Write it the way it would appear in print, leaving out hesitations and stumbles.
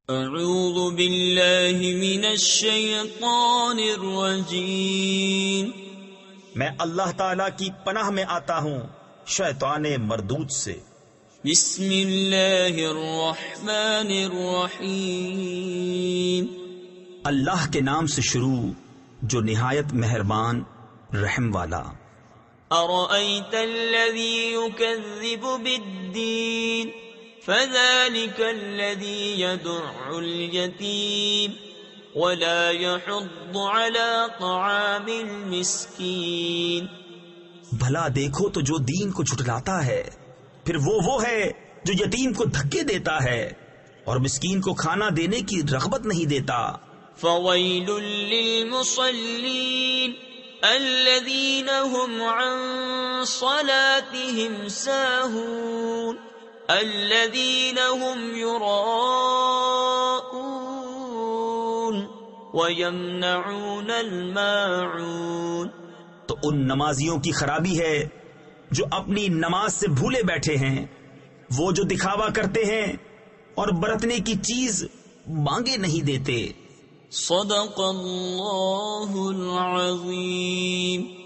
اعوذ باللہ من الشیطان الرجیم، میں اللہ تعالی کی پناہ میں آتا ہوں شیطان مردود سے۔ بسم اللہ الرحمن الرحیم، اللہ کے نام سے شروع جو نہایت مہربان رحم والا۔ ارأیت الذی یکذب بالدین فذلك الذي يدع اليتيم ولا يحض على طعام المسكين۔ بھلا دیکھو تو جو دین کو جھٹلاتا ہے پھر وہ ہے جو یتیم کو دھکے دیتا ہے اور مسکین کو کھانا دینے کی رغبت نہیں دیتا۔ فويل للمصلين الذين هم عن صلاتهم ساهون الذين هم يراءون ويمنعون الماعون۔ تو ان نمازیوں کی خرابی ہے جو اپنی نماز سے بھولے بیٹھے ہیں، وہ جو دکھاوا کرتے ہیں اور برتنے کی چیز مانگے نہیں دیتے۔ صدق اللہ العظیم۔